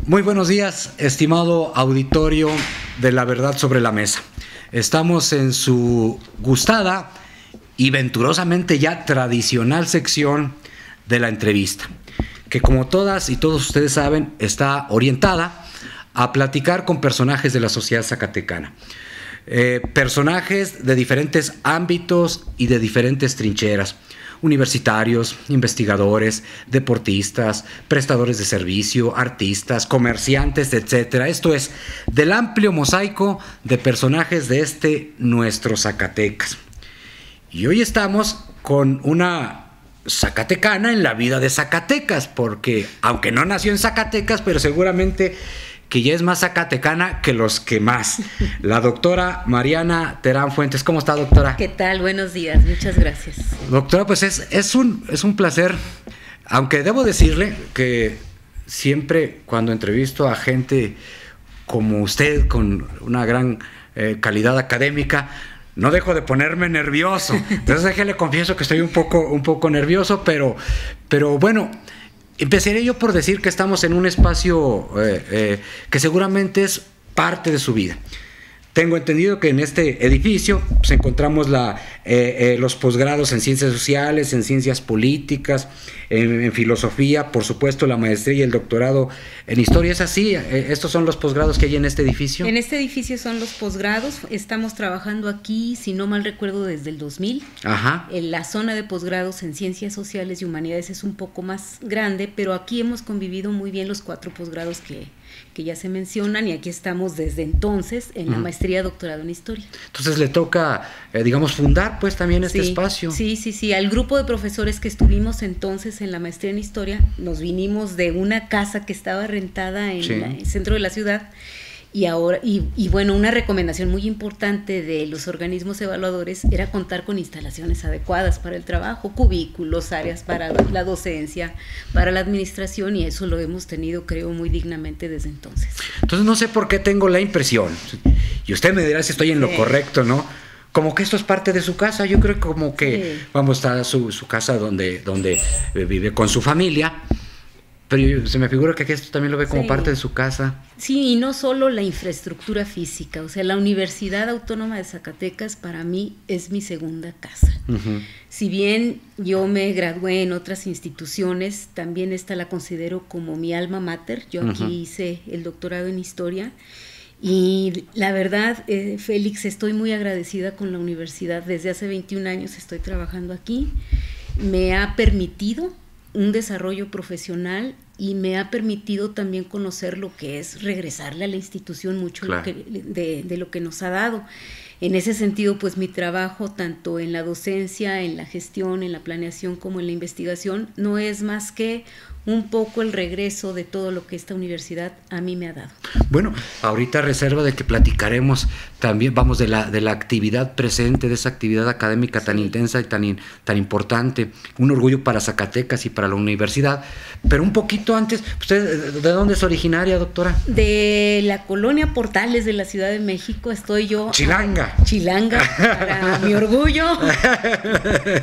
Muy buenos días, estimado auditorio de La Verdad sobre la Mesa. Estamos en su gustada y venturosamente ya tradicional sección de la entrevista, que como todas y todos ustedes saben, está orientada a platicar con personajes de la sociedad zacatecana. Personajes de diferentes ámbitos y de diferentes trincheras. Universitarios, investigadores, deportistas, prestadores de servicio, artistas, comerciantes, etcétera. Esto es, del amplio mosaico de personajes de nuestro Zacatecas. Y hoy estamos con una zacatecana en la vida de Zacatecas, porque aunque no nació en Zacatecas, pero seguramente que ya es más zacatecana que los que más. La doctora Mariana Terán Fuentes. ¿Cómo está, doctora? ¿Qué tal? Buenos días, muchas gracias. Doctora, pues es un placer, aunque debo decirle que siempre cuando entrevisto a gente como usted, con una gran calidad académica, no dejo de ponerme nervioso. Entonces déjele confieso que estoy un poco nervioso, pero bueno, empezaré yo por decir que estamos en un espacio que seguramente es parte de su vida. Tengo entendido que en este edificio pues, encontramos los posgrados en ciencias sociales, en ciencias políticas, en filosofía, por supuesto la maestría y el doctorado en historia. ¿Es así? ¿Estos son los posgrados que hay en este edificio? En este edificio son los posgrados. Estamos trabajando aquí, si no mal recuerdo, desde el 2000. Ajá. En la zona de posgrados en ciencias sociales y humanidades es un poco más grande, pero aquí hemos convivido muy bien los 4 posgrados que ya se mencionan, y aquí estamos desde entonces en la maestría doctorado en historia. Entonces le toca, digamos, fundar pues también este espacio. Sí, al grupo de profesores que estuvimos entonces en la maestría en historia, nos vinimos de una casa que estaba rentada en el centro de la ciudad, y ahora, y bueno, una recomendación muy importante de los organismos evaluadores era contar con instalaciones adecuadas para el trabajo, cubículos, áreas para la docencia, para la administración, y eso lo hemos tenido, creo, muy dignamente desde entonces. Entonces no sé por qué tengo la impresión, y usted me dirá si estoy en lo correcto, ¿no? Como que esto es parte de su casa. Yo creo como que, vamos, está su casa donde vive con su familia. Pero se me figura que aquí esto también lo ve como parte de su casa. Sí, y no solo la infraestructura física, o sea, la Universidad Autónoma de Zacatecas para mí es mi segunda casa. Si bien yo me gradué en otras instituciones, también esta la considero como mi alma mater. Yo aquí hice el doctorado en historia, y la verdad, Félix, estoy muy agradecida con la universidad. Desde hace 21 años estoy trabajando aquí. Me ha permitido un desarrollo profesional y me ha permitido también conocer lo que es regresarle a la institución mucho de lo que nos ha dado. En ese sentido, pues mi trabajo, tanto en la docencia, en la gestión, en la planeación, como en la investigación, no es más que un poco el regreso de todo lo que esta universidad a mí me ha dado. Bueno, ahorita reserva de que platicaremos también, vamos, de la actividad presente, de esa actividad académica tan intensa y tan importante, un orgullo para Zacatecas y para la universidad. Pero un poquito antes, ¿usted de dónde es originaria, doctora? De la colonia Portales de la Ciudad de México, estoy yo. Chilanga. Chilanga, para mi orgullo.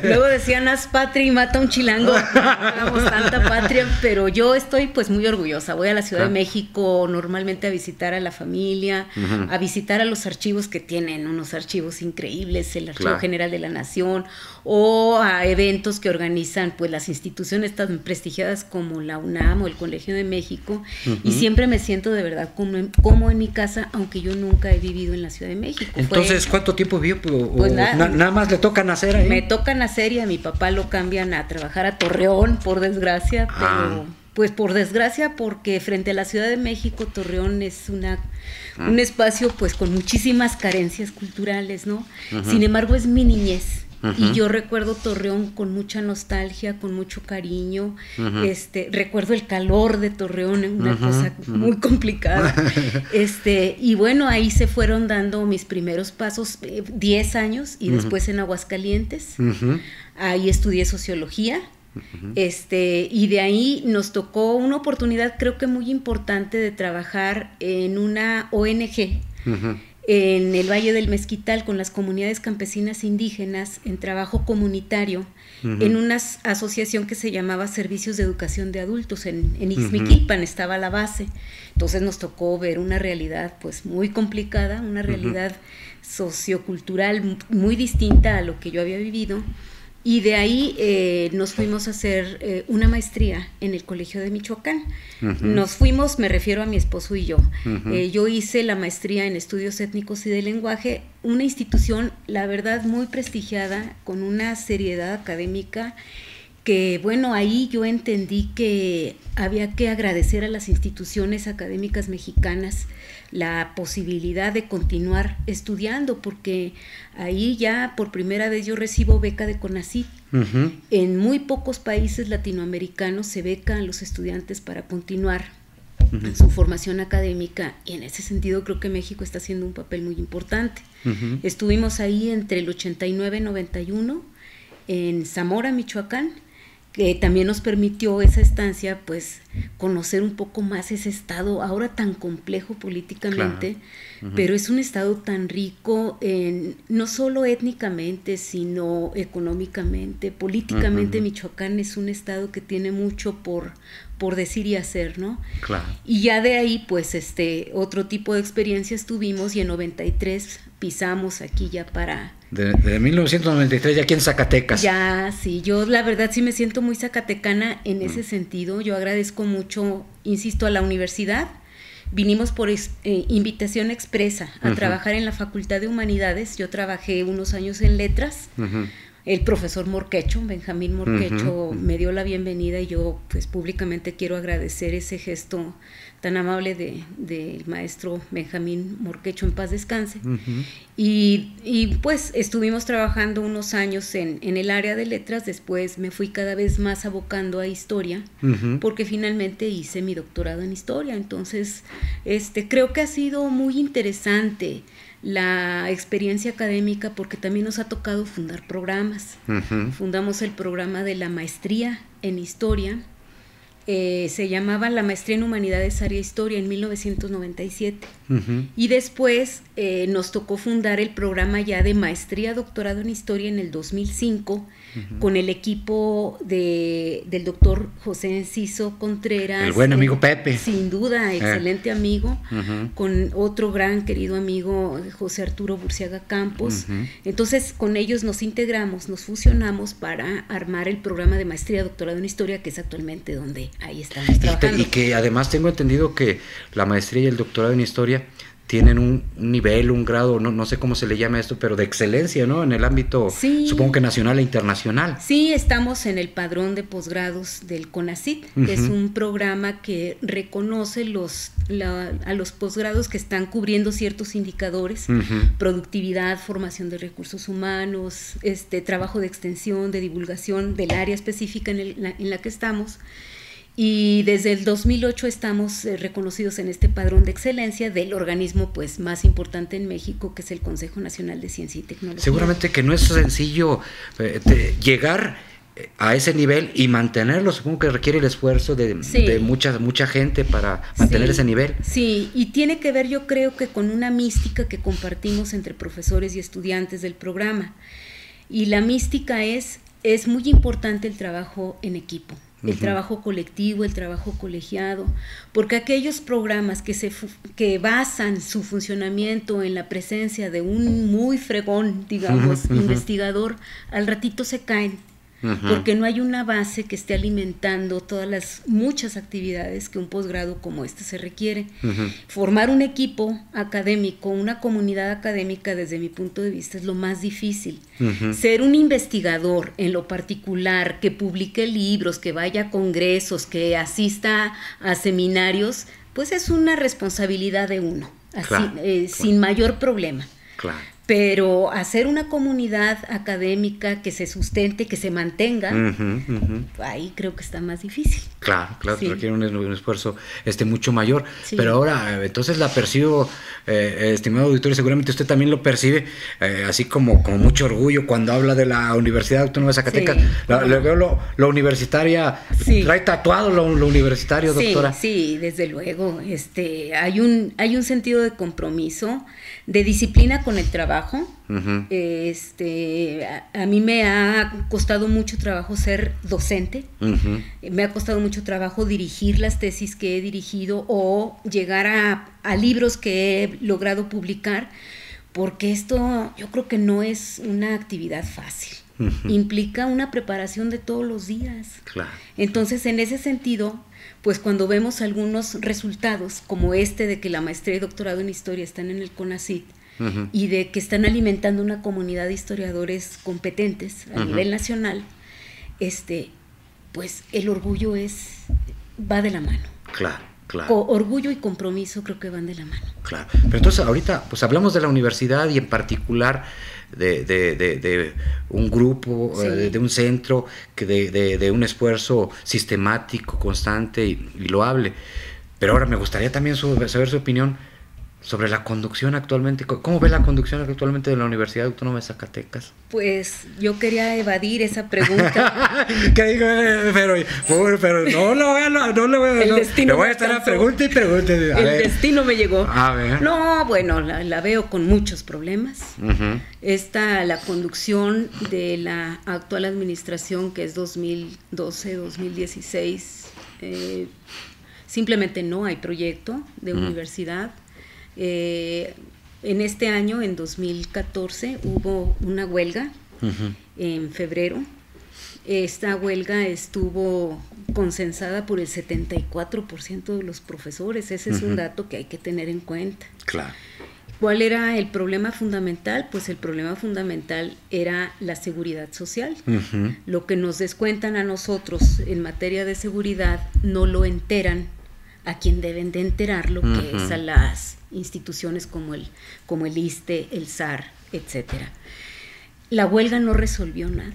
Luego decían, haz patria y mata a un chilango. No tenemos tanta patria, pero yo estoy pues muy orgullosa. Voy a la Ciudad de México normalmente a visitar a la familia, a visitar a los archivos, que tienen unos archivos increíbles, el Archivo General de la Nación, o a eventos que organizan pues las instituciones tan prestigiadas como la UNAM o el Colegio de México, y siempre me siento de verdad como en mi casa, aunque yo nunca he vivido en la Ciudad de México. Entonces, ¿cuánto tiempo vivió? Pues nada más le toca nacer ahí. Me toca nacer, y a mi papá lo cambian a trabajar a Torreón, por desgracia, pero pues por desgracia, porque frente a la Ciudad de México, Torreón es un espacio pues con muchísimas carencias culturales, ¿no? Sin embargo, es mi niñez. Y yo recuerdo Torreón con mucha nostalgia, con mucho cariño. Recuerdo el calor de Torreón, una cosa muy complicada. Y bueno, ahí se fueron dando mis primeros pasos, 10 años, y después en Aguascalientes. Ahí estudié sociología. Y de ahí nos tocó una oportunidad, creo que muy importante, de trabajar en una ONG en el Valle del Mezquital con las comunidades campesinas indígenas en trabajo comunitario, en una asociación que se llamaba Servicios de Educación de Adultos, en Ixmiquilpan estaba la base. Entonces nos tocó ver una realidad pues muy complicada, una realidad sociocultural muy distinta a lo que yo había vivido. Y de ahí nos fuimos a hacer una maestría en el Colegio de Michoacán. Nos fuimos, me refiero a mi esposo y yo. Yo hice la maestría en Estudios Étnicos y de Lenguaje, una institución, la verdad, muy prestigiada, con una seriedad académica que, bueno, ahí yo entendí que había que agradecer a las instituciones académicas mexicanas la posibilidad de continuar estudiando, porque ahí ya por primera vez yo recibo beca de CONACYT. En muy pocos países latinoamericanos se beca a los estudiantes para continuar su formación académica, y en ese sentido creo que México está haciendo un papel muy importante. Estuvimos ahí entre el 89 y 91 en Zamora, Michoacán, que también nos permitió esa estancia, pues, conocer un poco más ese estado, ahora tan complejo políticamente, pero es un estado tan rico, no solo étnicamente, sino económicamente, políticamente. Michoacán es un estado que tiene mucho por decir y hacer, ¿no? Claro. Y ya de ahí, pues, otro tipo de experiencias tuvimos, y en 93 pisamos aquí ya para... De 1993 ya aquí en Zacatecas. Ya, sí, yo la verdad sí me siento muy zacatecana en ese sentido. Yo agradezco mucho, insisto, a la universidad. Vinimos por invitación expresa a trabajar en la Facultad de Humanidades. Yo trabajé unos años en Letras. El profesor Morquecho, Benjamín Morquecho, me dio la bienvenida, y yo pues públicamente quiero agradecer ese gesto tan amable del maestro Benjamín Morquecho, en paz descanse. Y pues estuvimos trabajando unos años en el área de letras. Después me fui cada vez más abocando a historia, porque finalmente hice mi doctorado en historia. Entonces creo que ha sido muy interesante la experiencia académica, porque también nos ha tocado fundar programas. Fundamos el programa de la maestría en historia, se llamaba la Maestría en Humanidades Área Historia, en 1997. Y después nos tocó fundar el programa ya de maestría doctorado en historia en el 2005, con el equipo del doctor José Enciso Contreras, el buen amigo Pepe, sin duda, excelente amigo, con otro gran querido amigo, José Arturo Burciaga Campos. Entonces con ellos nos integramos, nos fusionamos para armar el programa de maestría doctorado en historia, que es actualmente donde ahí estamos trabajando. Y que además tengo entendido que la maestría y el doctorado en historia tienen un nivel, un grado, no sé cómo se le llama esto, pero de excelencia, ¿no? En el ámbito, sí, supongo que nacional e internacional. Sí, estamos en el padrón de posgrados del CONACYT, que es un programa que reconoce a los posgrados que están cubriendo ciertos indicadores, productividad, formación de recursos humanos, trabajo de extensión, de divulgación del área específica en la que estamos. Y desde el 2008 estamos reconocidos en este padrón de excelencia del organismo pues más importante en México, que es el Consejo Nacional de Ciencia y Tecnología. Seguramente que no es sencillo llegar a ese nivel y mantenerlo. Supongo que requiere el esfuerzo de mucha gente para mantener ese nivel. Sí, y tiene que ver, yo creo, que con una mística que compartimos entre profesores y estudiantes del programa. Y la mística es muy importante el trabajo en equipo, el trabajo colectivo, el trabajo colegiado, porque aquellos programas que basan su funcionamiento en la presencia de un muy fregón, digamos, investigador, al ratito se caen, porque no hay una base que esté alimentando todas las muchas actividades que un posgrado como este se requiere. Formar un equipo académico, una comunidad académica, desde mi punto de vista, es lo más difícil. Ser un investigador en lo particular, que publique libros, que vaya a congresos, que asista a seminarios, pues es una responsabilidad de uno, así, sin mayor problema. Claro. Pero hacer una comunidad académica que se sustente, que se mantenga, ahí creo que está más difícil. Claro, Sí. requiere un esfuerzo mucho mayor. Sí. Pero ahora, entonces la percibo, estimado auditorio, seguramente usted también lo percibe, así como mucho orgullo cuando habla de la Universidad Autónoma de Zacatecas. Sí, Le veo lo universitaria, sí. trae tatuado lo universitario, doctora. Sí, desde luego. Hay un sentido de compromiso, de disciplina con el trabajo. Uh-huh. A mí me ha costado mucho trabajo ser docente. Uh-huh. Me ha costado mucho trabajo dirigir las tesis que he dirigido o llegar a libros que he logrado publicar, porque esto yo creo que no es una actividad fácil. Uh-huh. Implica una preparación de todos los días. Claro. Entonces, en ese sentido, pues cuando vemos algunos resultados, como de que la maestría y doctorado en historia están en el CONACYT, uh-huh, y de que están alimentando una comunidad de historiadores competentes a uh-huh nivel nacional, pues el orgullo va de la mano. Claro. Orgullo y compromiso creo que van de la mano. Claro. Pero entonces ahorita pues hablamos de la universidad y en particular de un grupo, sí, de un centro, de un esfuerzo sistemático, constante y loable. Pero ahora me gustaría también saber su opinión sobre la conducción actualmente. ¿Cómo ve la conducción actualmente de la Universidad Autónoma de Zacatecas? Pues yo quería evadir esa pregunta. ¿Qué digo? Pero no lo voy a... El destino me voy a estar a pregunta y pregunta. El destino me llegó. A ver. No, bueno, la veo con muchos problemas. Uh-huh. La conducción de la actual administración, que es 2012-2016, simplemente no hay proyecto de universidad. En este año, en 2014, hubo una huelga uh-huh en febrero. Esta huelga estuvo consensada por el 74% de los profesores. Ese es uh-huh un dato que hay que tener en cuenta. Claro. ¿Cuál era el problema fundamental? Pues el problema fundamental era la seguridad social. Uh-huh. Lo que nos descuentan a nosotros en materia de seguridad no lo enteran a quien deben de enterarlo, uh-huh, que es a las instituciones como el ISSSTE, el SAR, etcétera. La huelga no resolvió nada.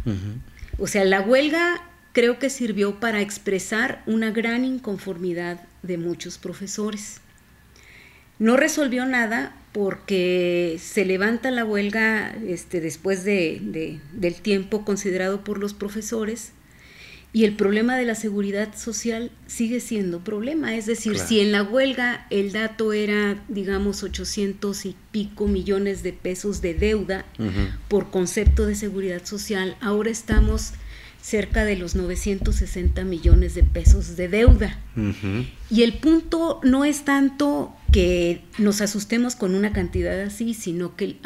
Uh-huh. O sea, la huelga creo que sirvió para expresar una gran inconformidad de muchos profesores. No resolvió nada porque se levanta la huelga después del tiempo considerado por los profesores, y el problema de la seguridad social sigue siendo problema. Es decir, claro, si en la huelga el dato era, digamos, 800 y pico millones de pesos de deuda uh-huh por concepto de seguridad social, ahora estamos cerca de los 960 millones de pesos de deuda. Uh-huh. Y el punto no es tanto que nos asustemos con una cantidad así, sino que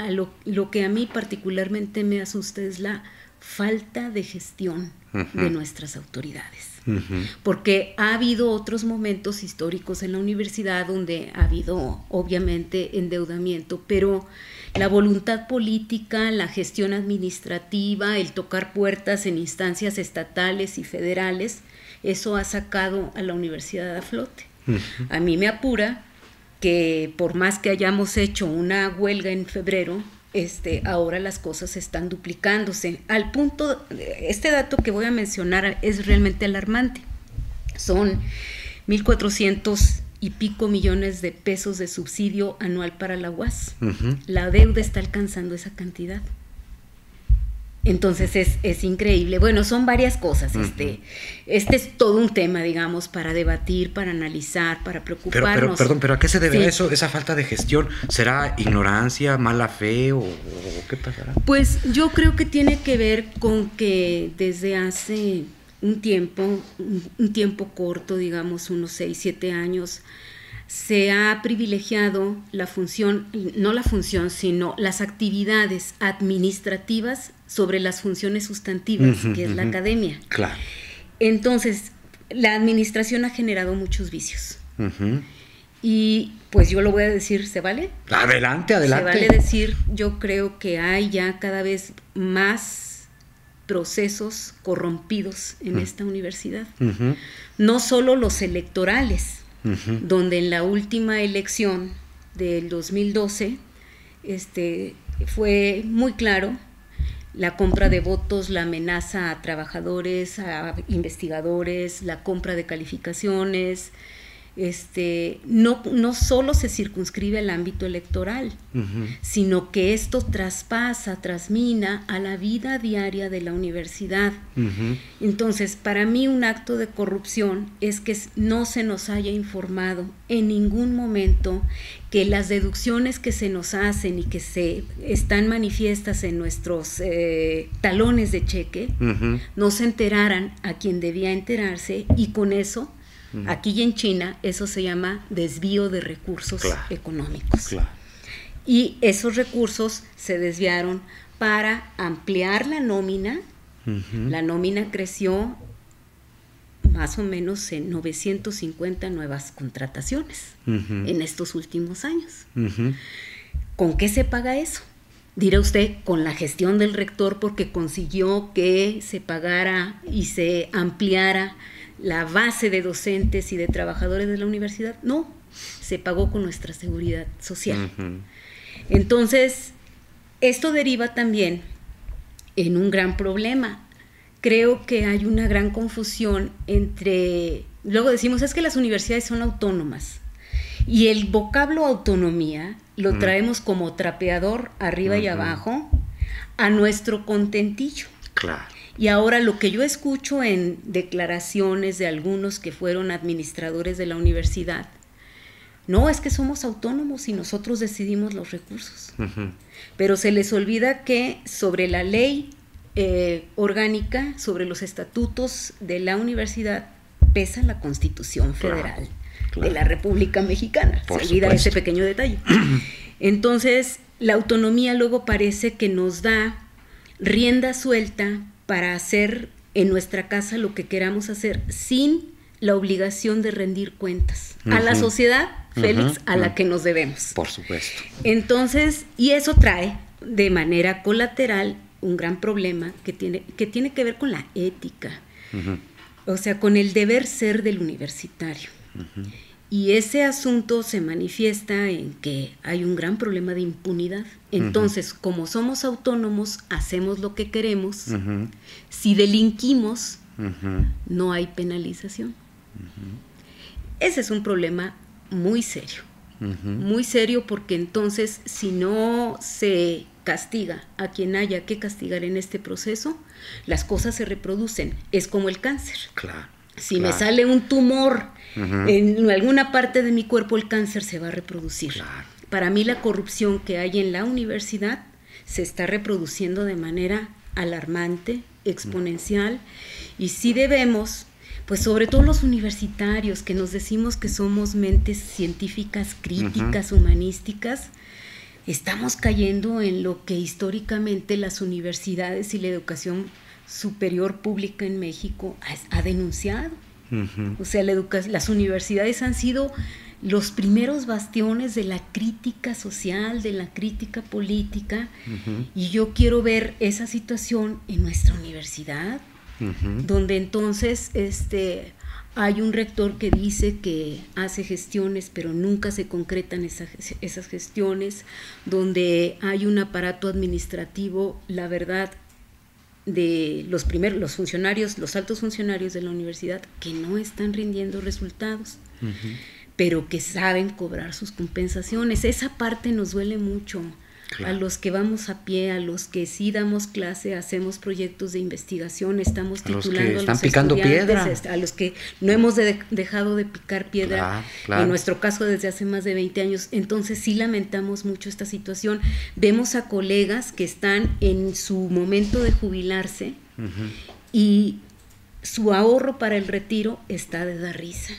lo que a mí particularmente me asusta es la falta de gestión uh-huh de nuestras autoridades. Uh-huh. Porque ha habido otros momentos históricos en la universidad donde ha habido obviamente endeudamiento, pero la voluntad política, la gestión administrativa, el tocar puertas en instancias estatales y federales, eso ha sacado a la universidad a flote. Uh-huh. A mí me apura que por más que hayamos hecho una huelga en febrero, ahora las cosas están duplicándose al punto, este dato que voy a mencionar es realmente alarmante. Son 1,400 y pico millones de pesos de subsidio anual para la UAS. Uh-huh. La deuda está alcanzando esa cantidad. Entonces es increíble. Bueno, son varias cosas. Uh-huh. Este es todo un tema, digamos, para debatir, para analizar, para preocuparnos. Pero ¿a qué se debe sí eso, esa falta de gestión? ¿Será ignorancia, mala fe o qué pasará? Pues yo creo que tiene que ver con que desde hace un tiempo corto, digamos unos 6, 7 años, se ha privilegiado la función, no la función, sino las actividades administrativas sobre las funciones sustantivas, uh-huh, que es la academia. Claro. Entonces, la administración ha generado muchos vicios. Uh-huh. Y pues yo lo voy a decir, ¿se vale? Adelante. Se vale decir, yo creo que hay ya cada vez más procesos corrompidos en uh-huh esta universidad. Uh-huh. No solo los electorales, donde en la última elección del 2012 fue muy claro: la compra de votos, la amenaza a trabajadores, a investigadores, la compra de calificaciones. No solo se circunscribe al ámbito electoral, sino que esto trasmina a la vida diaria de la universidad. Entonces, para mí un acto de corrupción es que no se nos haya informado en ningún momento que las deducciones que se nos hacen y que se están manifiestas en nuestros talones de cheque no se enteraran a quien debía enterarse, y con eso, aquí y en China, eso se llama desvío de recursos económicos. Claro. Y esos recursos se desviaron para ampliar la nómina. La nómina creció más o menos en 950 nuevas contrataciones en estos últimos años. ¿Con qué se paga eso? Dirá usted, con la gestión del rector, porque consiguió que se pagara y se ampliara la base de docentes y de trabajadores de la universidad. No, se pagó con nuestra seguridad social. Entonces, esto deriva también en un gran problema. Creo que hay una gran confusión entre, luego decimos, es que las universidades son autónomas, y el vocablo autonomía lo traemos como trapeador arriba y abajo a nuestro contentillo. Claro. Y ahora lo que yo escucho en declaraciones de algunos que fueron administradores de la universidad: no, es que somos autónomos y nosotros decidimos los recursos. Pero se les olvida que sobre la ley orgánica, sobre los estatutos de la universidad, pesa la Constitución Federal de la República Mexicana. Se olvida ese pequeño detalle. Entonces, la autonomía luego parece que nos da rienda suelta para hacer en nuestra casa lo que queramos hacer, sin la obligación de rendir cuentas a la sociedad, Félix, a la que nos debemos. Por supuesto. Entonces, y eso trae de manera colateral un gran problema que tiene que ver con la ética, o sea, con el deber ser del universitario. Y ese asunto se manifiesta en que hay un gran problema de impunidad. Entonces, como somos autónomos, hacemos lo que queremos. Si delinquimos, no hay penalización. Ese es un problema muy serio. Muy serio, porque entonces, si no se castiga a quien haya que castigar en este proceso, las cosas se reproducen. Es como el cáncer. Claro. Si me sale un tumor en alguna parte de mi cuerpo, el cáncer se va a reproducir. Claro. Para mí, la corrupción que hay en la universidad se está reproduciendo de manera alarmante, exponencial, y sí debemos, pues sobre todo los universitarios, que nos decimos que somos mentes científicas, críticas, humanísticas, estamos cayendo en lo que históricamente las universidades y la educación superior pública en México ha denunciado. O sea, las universidades han sido los primeros bastiones de la crítica social, de la crítica política, y yo quiero ver esa situación en nuestra universidad, donde entonces hay un rector que dice que hace gestiones, pero nunca se concretan esas gestiones, donde hay un aparato administrativo, la verdad, de los funcionarios, los altos funcionarios de la universidad, que no están rindiendo resultados, pero que saben cobrar sus compensaciones. Esa parte nos duele mucho. Claro. A los que vamos a pie, a los que sí damos clase, hacemos proyectos de investigación, estamos titulando a los estudiantes, a los que no hemos dejado de picar piedra, en nuestro caso desde hace más de 20 años. Entonces sí lamentamos mucho esta situación. Vemos a colegas que están en su momento de jubilarse y su ahorro para el retiro está de dar risa.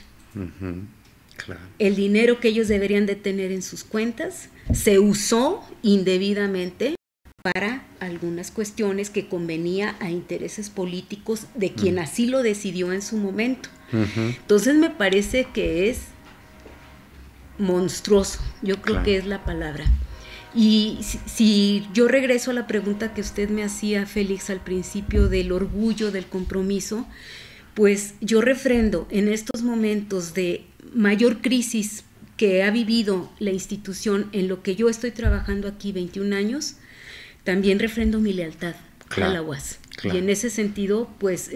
Claro. El dinero que ellos deberían de tener en sus cuentas se usó indebidamente para algunas cuestiones que convenía a intereses políticos de quien así lo decidió en su momento. Entonces me parece que es monstruoso, yo creo que es la palabra. Y si yo regreso a la pregunta que usted me hacía, Félix, al principio, del orgullo, del compromiso, pues yo refrendo en estos momentos de mayor crisis que ha vivido la institución, en lo que yo estoy trabajando aquí 21 años, también refrendo mi lealtad a la UAS. Claro. Y en ese sentido, pues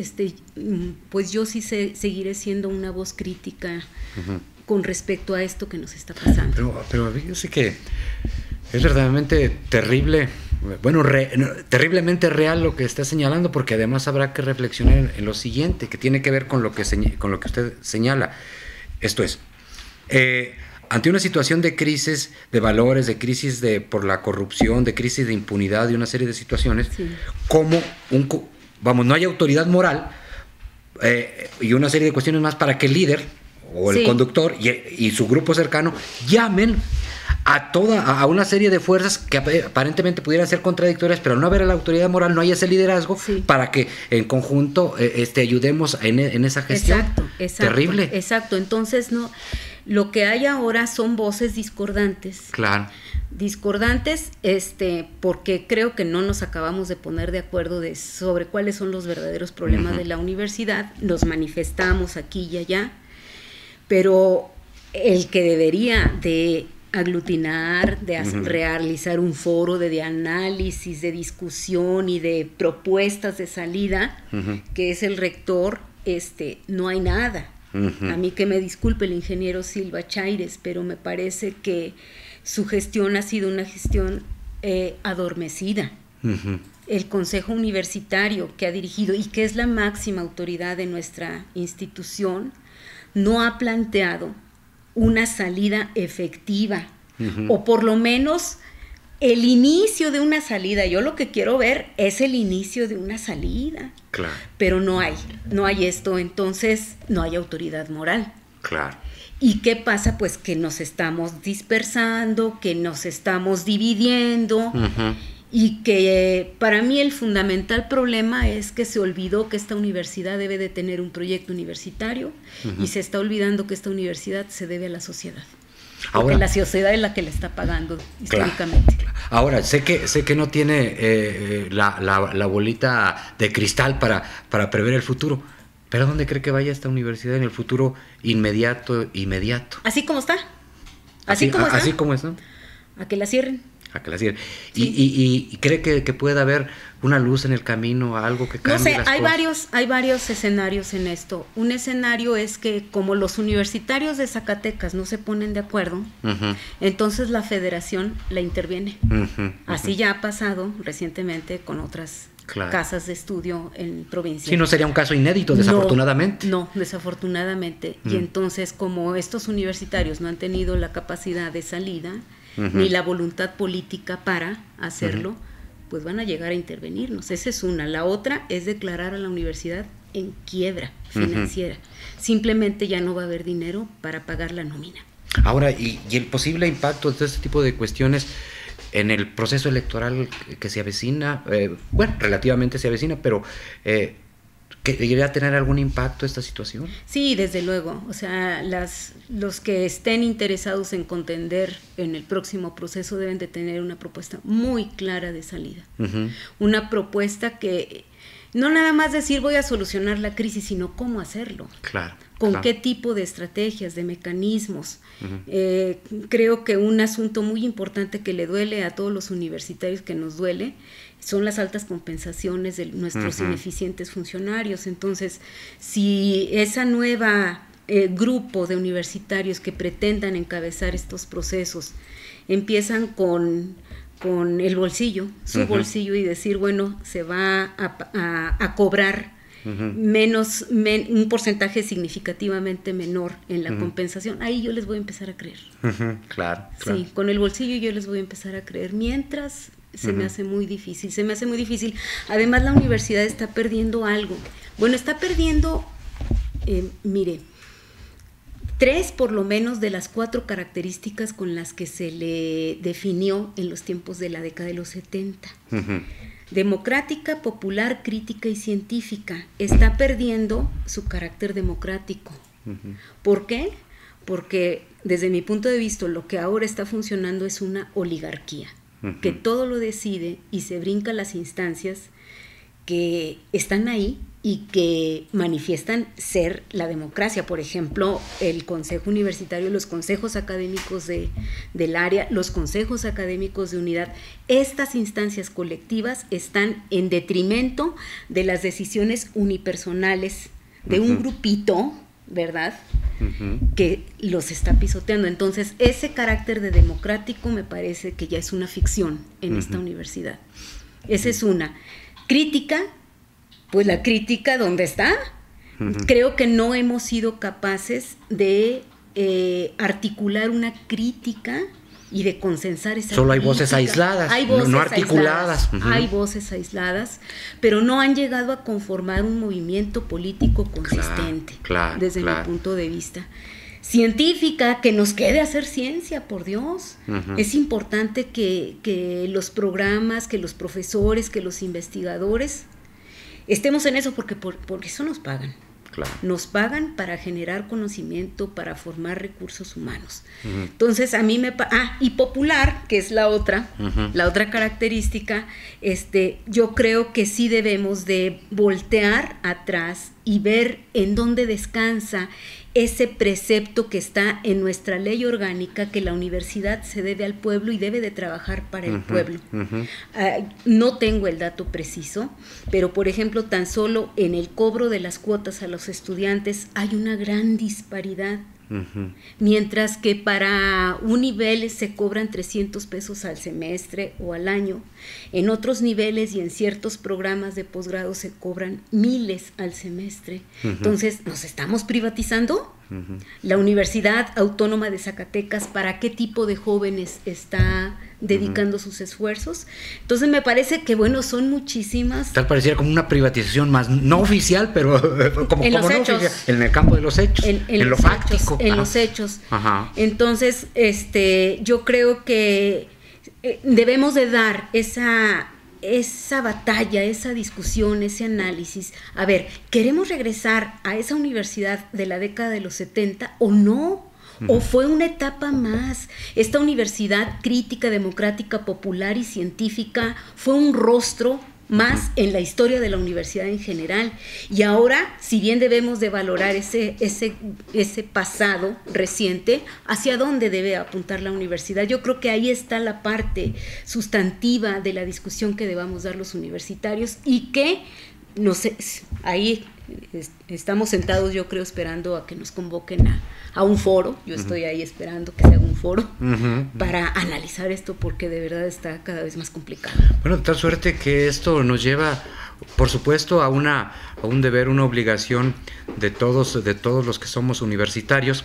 yo sí seguiré siendo una voz crítica con respecto a esto que nos está pasando. Pero yo sé que es verdaderamente terrible, bueno, terriblemente real lo que está señalando, porque además habrá que reflexionar en lo siguiente, que tiene que ver con lo que usted señala. Esto es, ante una situación de crisis de valores, de crisis por la corrupción, de crisis de impunidad, de una serie de situaciones, sí, como no hay autoridad moral y una serie de cuestiones más para que el líder o el conductor y su grupo cercano llamen a una serie de fuerzas que aparentemente pudieran ser contradictorias, pero no haber la autoridad moral, no hay ese liderazgo para que en conjunto ayudemos en esa gestión. Exacto, terrible. Exacto, entonces lo que hay ahora son voces discordantes. Claro. Discordantes, porque creo que no nos acabamos de poner de acuerdo sobre cuáles son los verdaderos problemas de la universidad. Los manifestamos aquí y allá, pero el que debería de aglutinar, de realizar un foro de análisis, de discusión y de propuestas de salida, que es el rector, no hay nada. A mí que me disculpe el ingeniero Silva Chaires, pero me parece que su gestión ha sido una gestión adormecida. El Consejo Universitario que ha dirigido y que es la máxima autoridad de nuestra institución, no ha planteado una salida efectiva, o por lo menos el inicio de una salida. Yo lo que quiero ver es el inicio de una salida. Claro. Pero no hay esto, entonces no hay autoridad moral. Claro. ¿Y qué pasa? Pues que nos estamos dispersando, que nos estamos dividiendo, y que para mí el fundamental problema es que se olvidó que esta universidad debe de tener un proyecto universitario, y se está olvidando que esta universidad se debe a la sociedad. Porque la sociedad es la que la está pagando históricamente. Claro. Ahora, sé que no tiene la bolita de cristal para prever el futuro, pero ¿dónde cree que vaya esta universidad en el futuro inmediato? Así como está. Así como está. A que la cierren. Sí. ¿Y cree que pueda haber una luz en el camino, algo que cambie las cosas? Hay varios escenarios en esto. Un escenario es que como los universitarios de Zacatecas no se ponen de acuerdo, entonces la federación la interviene. Así ya ha pasado recientemente con otras casas de estudio en provincia. Sí, no sería un caso inédito, desafortunadamente. No, desafortunadamente. Y entonces, como estos universitarios no han tenido la capacidad de salida, ni la voluntad política para hacerlo, pues van a llegar a intervenirnos. Esa es una. La otra es declarar a la universidad en quiebra financiera. Simplemente ya no va a haber dinero para pagar la nómina. Ahora, y el posible impacto de este tipo de cuestiones en el proceso electoral que se avecina, relativamente se avecina, pero ¿que debería tener algún impacto esta situación? Sí, desde luego. O sea, los que estén interesados en contender en el próximo proceso deben de tener una propuesta muy clara de salida. Una propuesta que no nada más decir voy a solucionar la crisis, sino cómo hacerlo. ¿Con qué tipo de estrategias, de mecanismos? Creo que un asunto muy importante que le duele a todos los universitarios, que nos duele, son las altas compensaciones de nuestros ineficientes funcionarios. Entonces, si esa nueva grupo de universitarios que pretendan encabezar estos procesos empiezan con el bolsillo, su bolsillo, y decir, bueno, se va a cobrar un porcentaje significativamente menor en la compensación, ahí yo les voy a empezar a creer. Claro. Sí, con el bolsillo yo les voy a empezar a creer. Mientras se me hace muy difícil. Además, la universidad está perdiendo algo. Bueno, está perdiendo, mire, 3 por lo menos de las 4 características con las que se le definió en los tiempos de la década de los 70. Democrática, popular, crítica y científica. Está perdiendo su carácter democrático. ¿Por qué? Porque desde mi punto de vista lo que ahora está funcionando es una oligarquía, que todo lo decide y se brinca las instancias que están ahí y que manifiestan ser la democracia. Por ejemplo, el Consejo Universitario, los consejos académicos del área, los consejos académicos de unidad, estas instancias colectivas están en detrimento de las decisiones unipersonales de un grupito, ¿verdad?, que los está pisoteando. Entonces, ese carácter de democrático me parece que ya es una ficción en esta universidad. Esa es una. Crítica, pues la crítica, ¿dónde está? Creo que no hemos sido capaces de articular una crítica y de consensar esa Solo crítica. Hay voces aisladas, hay voces no articuladas. Hay voces aisladas, pero no han llegado a conformar un movimiento político consistente, desde mi punto de vista. Científica, que nos quede hacer ciencia, por Dios. Es importante que los programas, que los profesores, que los investigadores estemos en eso, porque por eso nos pagan. Nos pagan para generar conocimiento, para formar recursos humanos. Entonces, a mí y popular, que es la otra característica, yo creo que sí debemos de voltear atrás y ver en dónde descansa ese precepto que está en nuestra ley orgánica, que la universidad se debe al pueblo y debe de trabajar para el pueblo. No tengo el dato preciso, pero por ejemplo, tan solo en el cobro de las cuotas a los estudiantes hay una gran disparidad. Mientras que para un nivel se cobran 300 pesos al semestre o al año, en otros niveles y en ciertos programas de posgrado se cobran miles al semestre. Entonces, ¿nos estamos privatizando? La Universidad Autónoma de Zacatecas, ¿para qué tipo de jóvenes está dedicando sus esfuerzos? Entonces me parece que, bueno, son muchísimas. Tal pareciera como una privatización más no oficial, pero como no oficial, en el campo de los hechos, en lo fáctico. En los hechos. Entonces, yo creo que debemos de dar esa batalla, esa discusión, ese análisis. A ver, ¿queremos regresar a esa universidad de la década de los 70 o no? ¿O fue una etapa más? Esta universidad crítica, democrática, popular y científica fue un rostro más en la historia de la universidad en general. Y ahora, si bien debemos de valorar ese pasado reciente, ¿hacia dónde debe apuntar la universidad? Yo creo que ahí está la parte sustantiva de la discusión que debamos dar los universitarios y que, no sé, ahí estamos sentados, yo creo, esperando a que nos convoquen a un foro. Yo estoy ahí esperando que se haga un foro para analizar esto, porque de verdad está cada vez más complicado. Bueno, de tal suerte que esto nos lleva, por supuesto, a un deber, una obligación de todos los que somos universitarios,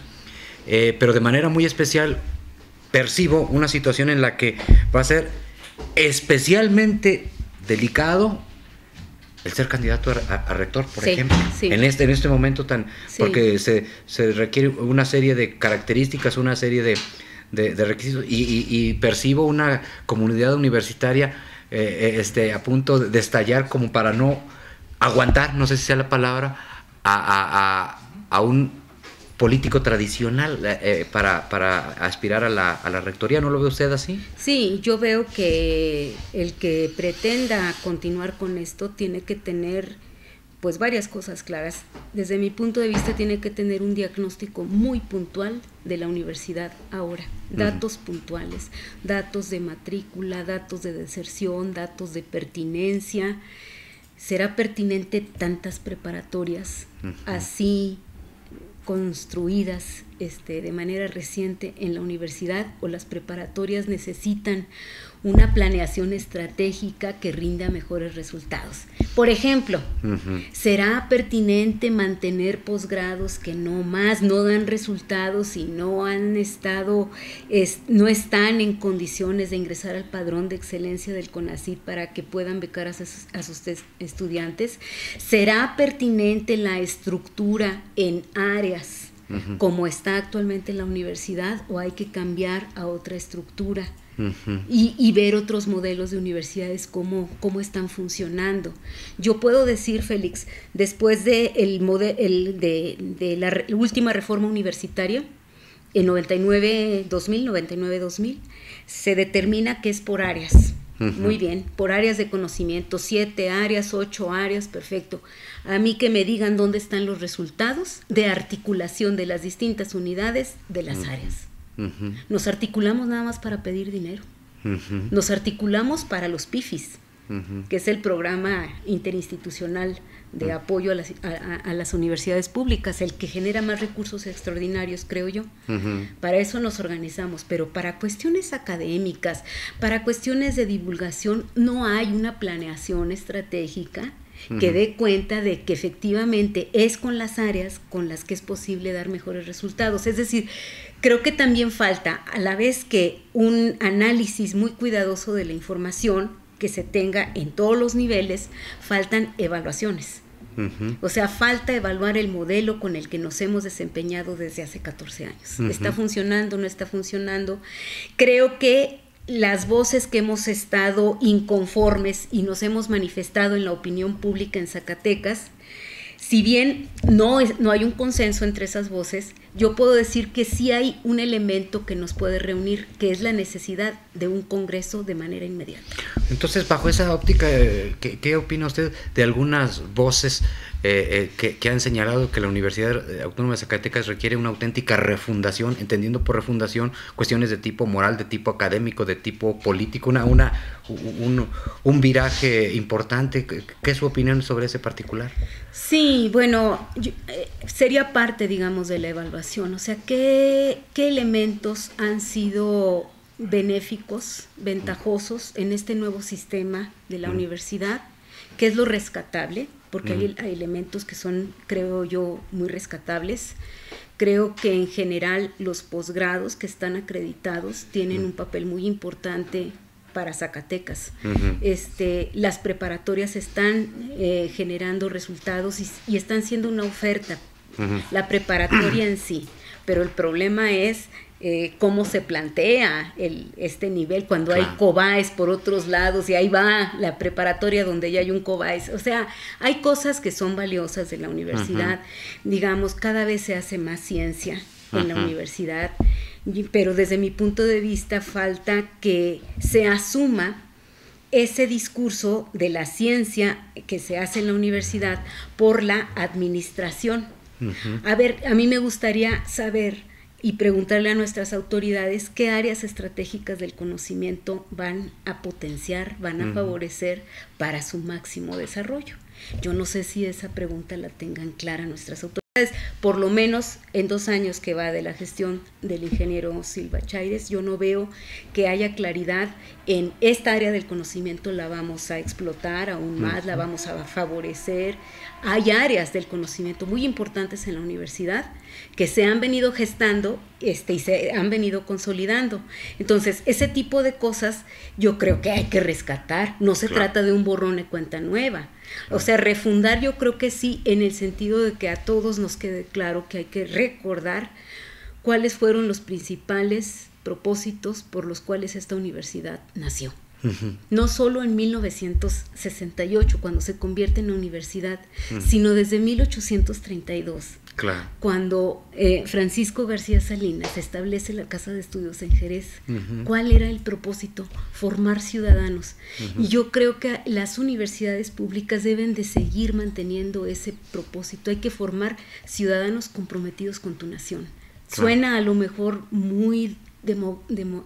pero de manera muy especial percibo una situación en la que va a ser especialmente delicado el ser candidato a rector, por ejemplo, en este momento porque se requiere una serie de características, una serie de requisitos, y percibo una comunidad universitaria a punto de estallar, como para no aguantar, no sé si sea la palabra, a un político tradicional para aspirar a la rectoría. ¿No lo ve usted así? Sí, yo veo que el que pretenda continuar con esto tiene que tener pues varias cosas claras. Desde mi punto de vista, tiene que tener un diagnóstico muy puntual de la universidad ahora, datos puntuales, datos de matrícula, datos de deserción, datos de pertinencia. ¿Será pertinente tantas preparatorias así construidas de manera reciente en la universidad, o las preparatorias necesitan una planeación estratégica que rinda mejores resultados? Por ejemplo, ¿será pertinente mantener posgrados que no dan resultados y no están en condiciones de ingresar al padrón de excelencia del CONACYT para que puedan becar a sus estudiantes? ¿Será pertinente la estructura en áreas como está actualmente en la universidad, o hay que cambiar a otra estructura y ver otros modelos de universidades cómo están funcionando? Yo puedo decir, Félix, después de la última reforma universitaria, en 99-2000, se determina que es por áreas. Muy bien, por áreas de conocimiento, 7 áreas, 8 áreas, perfecto. A mí que me digan dónde están los resultados de articulación de las distintas unidades de las áreas. Nos articulamos nada más para pedir dinero. Nos articulamos para los PIFIs, que es el programa interinstitucional de apoyo a las universidades públicas, el que genera más recursos extraordinarios, creo yo. Para eso nos organizamos, pero para cuestiones académicas, para cuestiones de divulgación, no hay una planeación estratégica que dé cuenta de que efectivamente es con las áreas con las que es posible dar mejores resultados. Es decir, creo que también falta, a la vez que un análisis muy cuidadoso de la información que se tenga en todos los niveles, faltan evaluaciones. O sea, falta evaluar el modelo con el que nos hemos desempeñado desde hace 14 años. ¿Está funcionando? ¿No está funcionando? Creo que las voces que hemos estado inconformes y nos hemos manifestado en la opinión pública en Zacatecas, si bien no hay un consenso entre esas voces, yo puedo decir que sí hay un elemento que nos puede reunir, que es la necesidad de un congreso de manera inmediata. Entonces, bajo esa óptica, ¿qué opina usted de algunas voces que han señalado que la Universidad Autónoma de Zacatecas requiere una auténtica refundación, entendiendo por refundación cuestiones de tipo moral, de tipo académico, de tipo político, un viraje importante? ¿Qué es su opinión sobre ese particular? Sí, bueno, sería parte, digamos, de la evaluación. O sea, ¿qué elementos han sido benéficos, ventajosos en este nuevo sistema de la universidad? ¿Qué es lo rescatable? Porque hay elementos que son, creo yo, muy rescatables. Creo que en general los posgrados que están acreditados tienen un papel muy importante para Zacatecas. Las preparatorias están generando resultados y están siendo una oferta. La preparatoria en sí, pero el problema es cómo se plantea este nivel cuando hay COBAES por otros lados y ahí va la preparatoria donde ya hay un COBAES. O sea, hay cosas que son valiosas de la universidad. Digamos, cada vez se hace más ciencia en la universidad, pero desde mi punto de vista falta que se asuma ese discurso de la ciencia que se hace en la universidad por la administración. A ver, a mí me gustaría saber y preguntarle a nuestras autoridades qué áreas estratégicas del conocimiento van a potenciar, van a favorecer para su máximo desarrollo. Yo no sé si esa pregunta la tengan clara nuestras autoridades, por lo menos en 2 años que va de la gestión del ingeniero Silva Chaires, yo no veo que haya claridad en esta área del conocimiento, la vamos a explotar aún más, la vamos a favorecer. Hay áreas del conocimiento muy importantes en la universidad que se han venido gestando y se han venido consolidando. Entonces, ese tipo de cosas yo creo que hay que rescatar. No se trata de un borrón y cuenta nueva. O sea, refundar yo creo que sí, en el sentido de que a todos nos quede claro que hay que recordar cuáles fueron los principales propósitos por los cuales esta universidad nació. No solo en 1968, cuando se convierte en universidad, sino desde 1832, cuando Francisco García Salinas establece la Casa de Estudios en Jerez. ¿Cuál era el propósito? Formar ciudadanos. Y yo creo que las universidades públicas deben de seguir manteniendo ese propósito. Hay que formar ciudadanos comprometidos con tu nación. Suena a lo mejor muy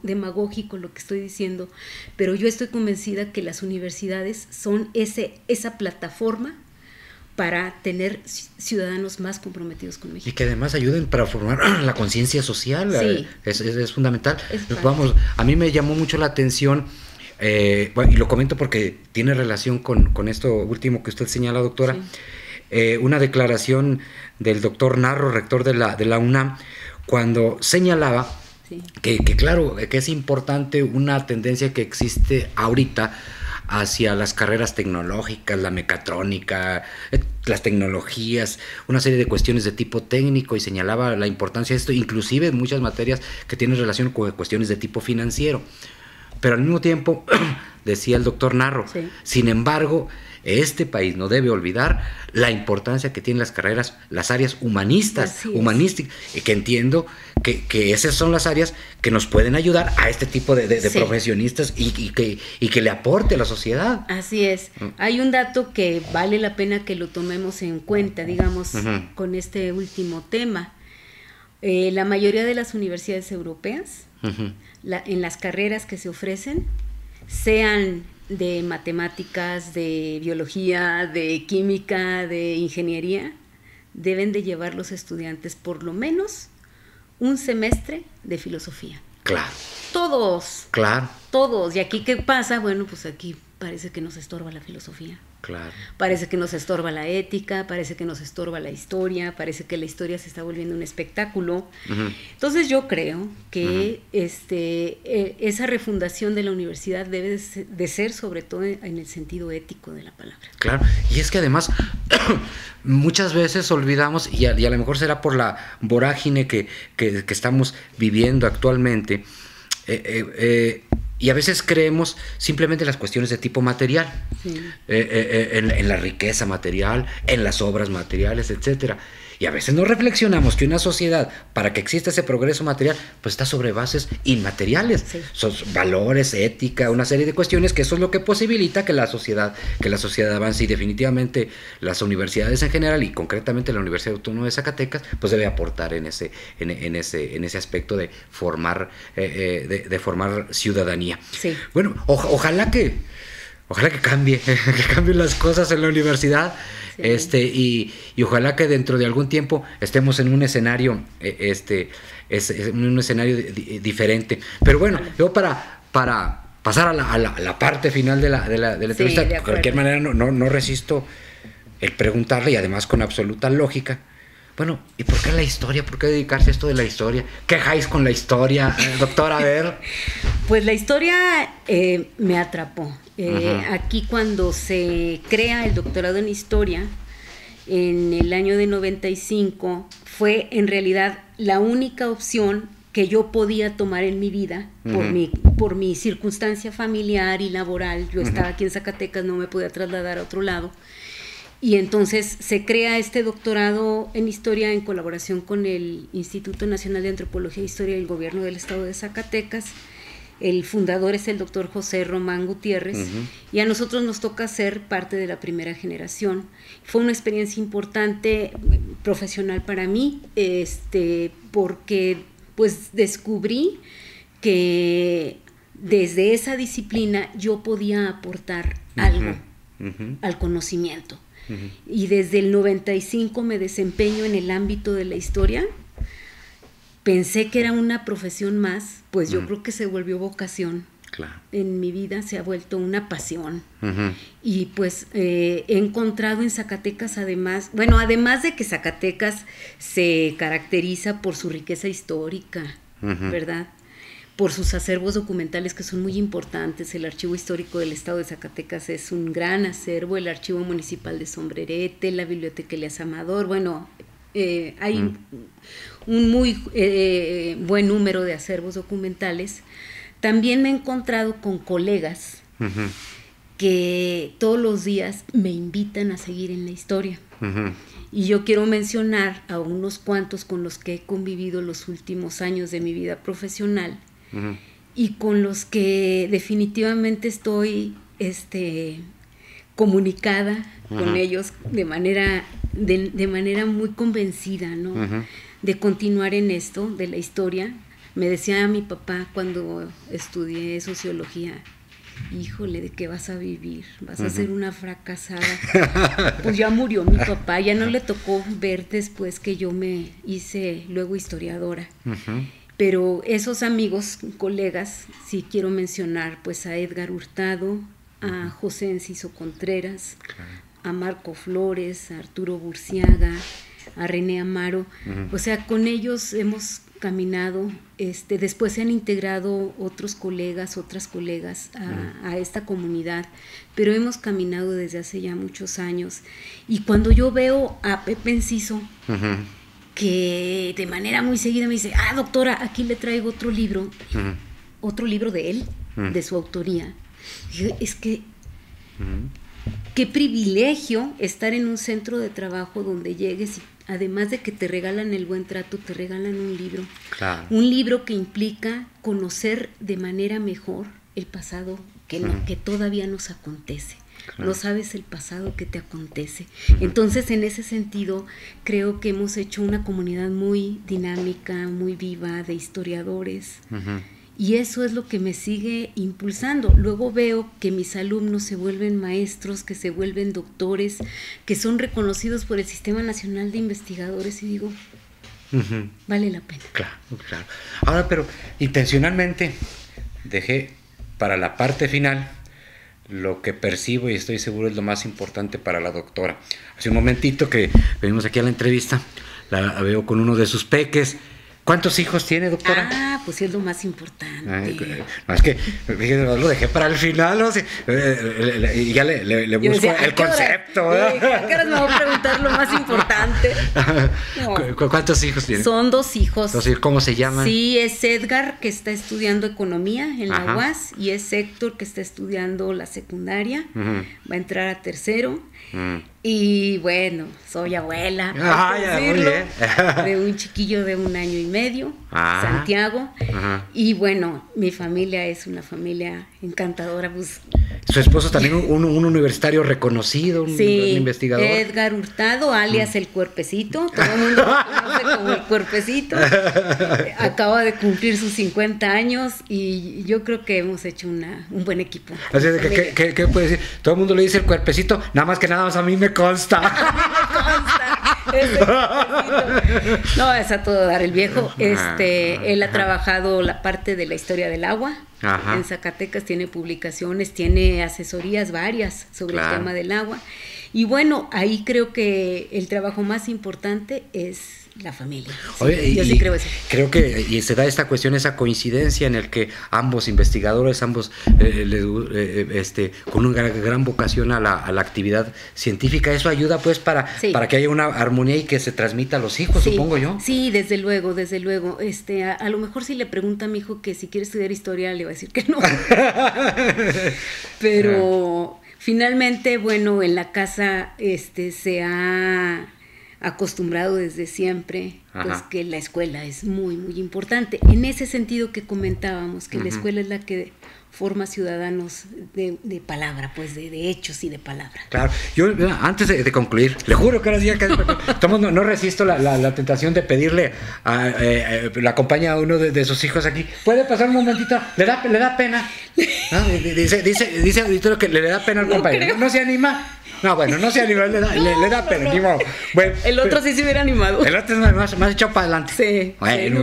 demagógico lo que estoy diciendo, pero yo estoy convencida que las universidades son esa plataforma para tener ciudadanos más comprometidos con México. Y que además ayuden para formar la conciencia social, sí. es fundamental. Vamos, a mí me llamó mucho la atención, bueno, y lo comento porque tiene relación con esto último que usted señala, doctora, una declaración del doctor Narro, rector de la UNAM, cuando señalaba que claro, que es importante una tendencia que existe ahorita hacia las carreras tecnológicas, la mecatrónica, las tecnologías, una serie de cuestiones de tipo técnico, y señalaba la importancia de esto, inclusive muchas materias que tienen relación con cuestiones de tipo financiero. Pero al mismo tiempo, decía el doctor Narro, sin embargo, este país no debe olvidar la importancia que tienen las carreras, las áreas humanistas, humanísticas, que entiendo que esas son las áreas que nos pueden ayudar a este tipo de profesionistas y que le aporte a la sociedad. Así es. Hay un dato que vale la pena que lo tomemos en cuenta, digamos, con este último tema. La mayoría de las universidades europeas, en las carreras que se ofrecen, sean de matemáticas, de biología, de química, de ingeniería, deben de llevar los estudiantes por lo menos un semestre de filosofía. Claro. Todos. Claro. Todos. ¿Y aquí qué pasa? Bueno, pues aquí parece que nos estorba la filosofía. Claro. Parece que nos estorba la ética, parece que nos estorba la historia, parece que la historia se está volviendo un espectáculo. Entonces yo creo que esa refundación de la universidad debe de ser sobre todo en el sentido ético de la palabra. Claro, y es que además muchas veces olvidamos, y a lo mejor será por la vorágine que estamos viviendo actualmente, y a veces creemos simplemente en las cuestiones de tipo material, en la riqueza material, en las obras materiales, etcétera. Y a veces no reflexionamos que una sociedad, para que exista ese progreso material, pues está sobre bases inmateriales, son valores, ética, una serie de cuestiones, que eso es lo que posibilita que la sociedad avance. Y definitivamente las universidades en general, y concretamente la Universidad Autónoma de Zacatecas, pues debe aportar en ese aspecto de formar ciudadanía. Sí. Bueno, ojalá que cambien las cosas en la universidad. Y ojalá que dentro de algún tiempo estemos en un escenario diferente. Pero bueno, yo para pasar a la parte final de la entrevista, de cualquier manera no resisto el preguntarle, y además con absoluta lógica, bueno, ¿y por qué la historia? ¿Por qué dedicarse a esto de la historia? ¿Qué dejáis con la historia, doctora? A ver. Pues la historia me atrapó. Aquí cuando se crea el doctorado en historia, en el año de 95, fue en realidad la única opción que yo podía tomar en mi vida por mi circunstancia familiar y laboral. Yo estaba aquí en Zacatecas, no me podía trasladar a otro lado. Y entonces se crea este doctorado en historia en colaboración con el Instituto Nacional de Antropología e Historia del Gobierno del Estado de Zacatecas. El fundador es el doctor José Román Gutiérrez, y a nosotros nos toca ser parte de la primera generación. Fue una experiencia importante, profesional para mí, porque pues descubrí que desde esa disciplina yo podía aportar algo al conocimiento. Y desde el 95 me desempeño en el ámbito de la historia. Pensé que era una profesión más, pues yo creo que se volvió vocación. Claro. En mi vida se ha vuelto una pasión. Y pues he encontrado en Zacatecas, además de que Zacatecas se caracteriza por su riqueza histórica, ¿verdad? Por sus acervos documentales, que son muy importantes. El Archivo Histórico del Estado de Zacatecas es un gran acervo, el Archivo Municipal de Sombrerete, la Biblioteca Elías Amador. Bueno, hay un muy buen número de acervos documentales. También me he encontrado con colegas que todos los días me invitan a seguir en la historia. Y yo quiero mencionar a unos cuantos con los que he convivido los últimos años de mi vida profesional, y con los que definitivamente estoy comunicada con ellos de manera muy convencida, ¿no? De continuar en esto de la historia. Me decía mi papá cuando estudié sociología: híjole, ¿de qué vas a vivir? Vas a ser una fracasada. Pues ya murió mi papá, ya no le tocó ver después que yo me hice luego historiadora. Pero esos amigos, colegas, sí quiero mencionar pues a Edgar Hurtado, a José Enciso Contreras, a Marco Flores, a Arturo Burciaga, a René Amaro. O sea, con ellos hemos caminado, después se han integrado otros colegas, otras colegas a esta comunidad, pero hemos caminado desde hace ya muchos años. Y cuando yo veo a Pepe Enciso, que de manera muy seguida me dice: doctora, aquí le traigo otro libro de él, de su autoría. Dije, es que qué privilegio estar en un centro de trabajo donde llegues y además de que te regalan el buen trato, te regalan un libro. Claro. Un libro que implica conocer de manera mejor el pasado que todavía nos acontece. Claro. No sabes el pasado que te acontece. Entonces, en ese sentido, creo que hemos hecho una comunidad muy dinámica, muy viva, de historiadores. Y eso es lo que me sigue impulsando. Luego veo que mis alumnos se vuelven maestros, que se vuelven doctores, que son reconocidos por el Sistema Nacional de Investigadores y digo, vale la pena. Claro, claro. Ahora, pero intencionalmente dejé para la parte final lo que percibo y estoy seguro es lo más importante para la doctora. Hace un momentito que venimos aquí a la entrevista, la veo con uno de sus peques. ¿Cuántos hijos tiene, doctora? Pues sí, es lo más importante. No, es que lo dejé para el final, ¿no? Y ya le busco decía, el concepto. ¿A qué horas me voy a preguntar lo más importante? No. ¿Cuántos hijos tiene? Son 2 hijos. ¿Cómo se llaman? Sí, es Edgar, que está estudiando economía en la UAS, y es Héctor, que está estudiando la secundaria, va a entrar a tercero. Y bueno, soy abuela de un chiquillo de 1 año y medio, Santiago. Y bueno, mi familia es una familia encantadora. Pues, su esposo también un universitario reconocido, un investigador. Edgar Hurtado, alias el Cuerpecito, todo el mundo lo conoce como el Cuerpecito. Acaba de cumplir sus 50 años y yo creo que hemos hecho un buen equipo. Así de ¿qué puede decir? Todo el mundo le dice el Cuerpecito, nada más que nada más a mí me consta. No, es a todo dar el viejo. Él ha trabajado la parte de la historia del agua. En Zacatecas, tiene publicaciones, tiene asesorías varias sobre el tema del agua. Y bueno, ahí creo que el trabajo más importante es la familia. Oye, yo sí creo eso. Creo que y se da esta cuestión, esa coincidencia en el que ambos investigadores, con una gran vocación a la actividad científica, eso ayuda pues para que haya una armonía y que se transmita a los hijos, supongo yo. Sí, desde luego, desde luego. A lo mejor si le pregunta a mi hijo que si quiere estudiar historia, le va a decir que no. Pero finalmente, bueno, en la casa se ha acostumbrado desde siempre, pues que la escuela es muy, muy importante. En ese sentido que comentábamos, que la escuela es la que forma ciudadanos de palabra, pues de hechos y de palabra. Claro, yo antes de concluir, le juro que ahora sí no resisto la tentación de pedirle a la compañía a uno de sus hijos aquí, ¿puede pasar un momentito? Le da pena, ¿no? Dice auditorio que le da pena al compañero, no se anima. No, bueno, no se anima, le da pena, ni modo. Bueno, el otro sí se hubiera animado. El otro es más echado para adelante. Sí. Bueno,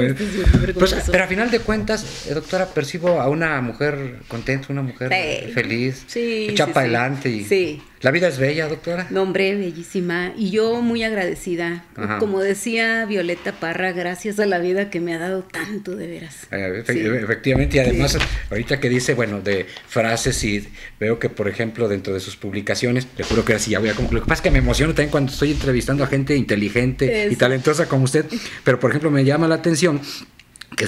pues, pero a final de cuentas, doctora, percibo a una mujer contenta, una mujer feliz, echada para adelante. Y ¿la vida es bella, doctora? No, hombre, bellísima. Y yo muy agradecida. Como decía Violeta Parra, gracias a la vida que me ha dado tanto, de veras. Efectivamente, y además, ahorita que dice, de frases, y veo que, por ejemplo, dentro de sus publicaciones, le juro que así ya voy a concluir. Lo que pasa es que me emociona también cuando estoy entrevistando a gente inteligente y talentosa como usted, pero, por ejemplo, me llama la atención que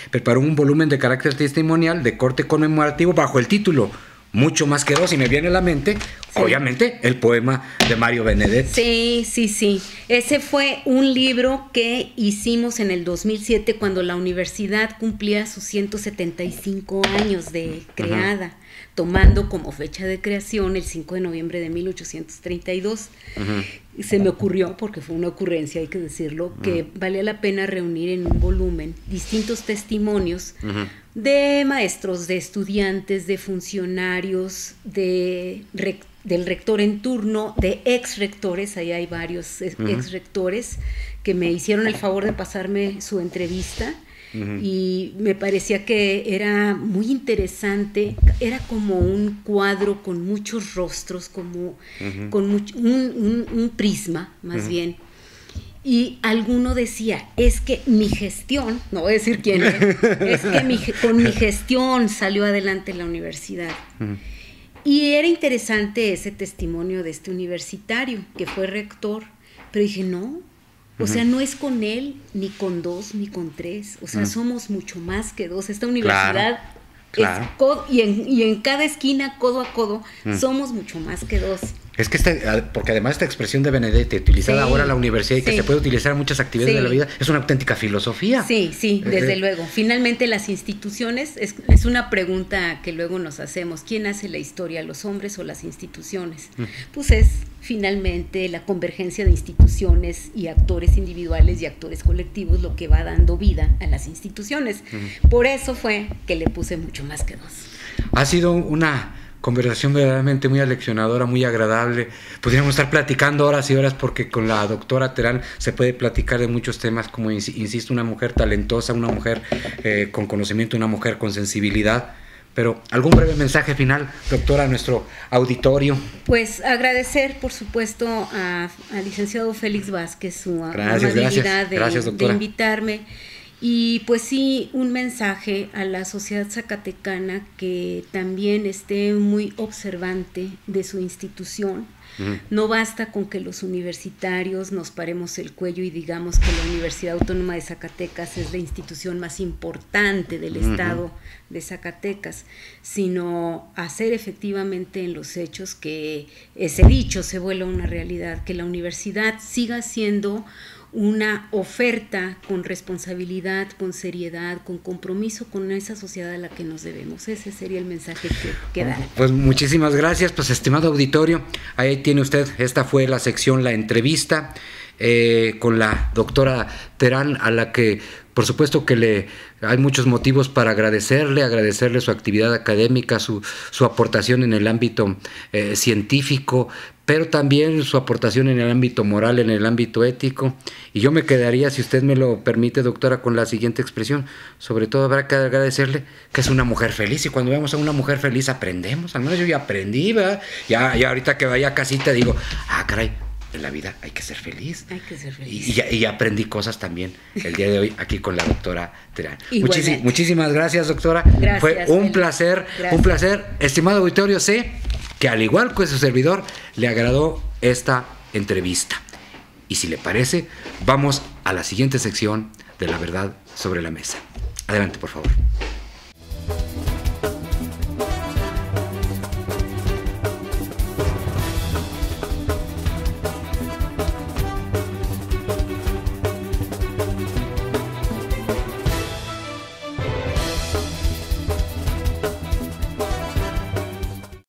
preparó un volumen de carácter testimonial de corte conmemorativo bajo el título Mucho más que 2, y me viene a la mente, obviamente, el poema de Mario Benedetti. Sí. Ese fue un libro que hicimos en el 2007 cuando la universidad cumplía sus 175 años de creada, tomando como fecha de creación el 5 de noviembre de 1832. Se me ocurrió, porque fue una ocurrencia, hay que decirlo, que valía la pena reunir en un volumen distintos testimonios de maestros, de estudiantes, de funcionarios, del rector en turno, de ex-rectores. Ahí hay varios ex-rectores que me hicieron el favor de pasarme su entrevista. Y me parecía que era muy interesante, era como un cuadro con muchos rostros, como con un prisma más bien. Y alguno decía, es que mi gestión, no voy a decir quién es que con mi gestión salió adelante la universidad. Y era interesante ese testimonio de este universitario que fue rector, pero dije, no. O sea, no es con él, ni con 2, ni con 3. O sea, somos mucho más que 2. Esta universidad Claro. Y en cada esquina, codo a codo, somos mucho más que dos. Es que porque además esta expresión de Benedetti, utilizada ahora en la universidad y que se puede utilizar en muchas actividades de la vida, es una auténtica filosofía. Sí, desde luego. Finalmente las instituciones, es una pregunta que luego nos hacemos, ¿quién hace la historia, los hombres o las instituciones? Pues es finalmente la convergencia de instituciones y actores individuales y actores colectivos lo que va dando vida a las instituciones. Por eso fue que le puse mucho más que dos. Ha sido una conversación verdaderamente muy aleccionadora, muy agradable. Podríamos estar platicando horas y horas porque con la doctora Terán se puede platicar de muchos temas, como insisto, una mujer talentosa, una mujer con conocimiento, una mujer con sensibilidad. Pero algún breve mensaje final, doctora, a nuestro auditorio. Pues agradecer, por supuesto, al licenciado Félix Vázquez su amabilidad de invitarme. Y pues sí, un mensaje a la sociedad zacatecana que también esté muy observante de su institución. No basta con que los universitarios nos paremos el cuello y digamos que la Universidad Autónoma de Zacatecas es la institución más importante del estado de Zacatecas, sino hacer efectivamente en los hechos que ese dicho se vuelva una realidad, que la universidad siga siendo una oferta con responsabilidad, con seriedad, con compromiso con esa sociedad a la que nos debemos. Ese sería el mensaje que dar. Pues muchísimas gracias, pues estimado auditorio, ahí tiene usted, esta fue la sección, la entrevista con la doctora Terán, a la que por supuesto que hay muchos motivos para agradecerle su actividad académica, su aportación en el ámbito científico, pero también su aportación en el ámbito moral, en el ámbito ético. Y yo me quedaría, si usted me lo permite, doctora, con la siguiente expresión. Sobre todo habrá que agradecerle que es una mujer feliz, y cuando vemos a una mujer feliz aprendemos. Al menos yo ya aprendí, ¿verdad? Ya ahorita que vaya a casita digo, caray, en la vida hay que ser feliz. Hay que ser feliz. Y ya aprendí cosas también el día de hoy aquí con la doctora Terán. Muchísimas gracias, doctora. Gracias, fue un placer, un placer. Estimado auditorio, sé que al igual que su servidor, le agradó esta entrevista. Y si le parece, vamos a la siguiente sección de La Verdad sobre la Mesa. Adelante, por favor.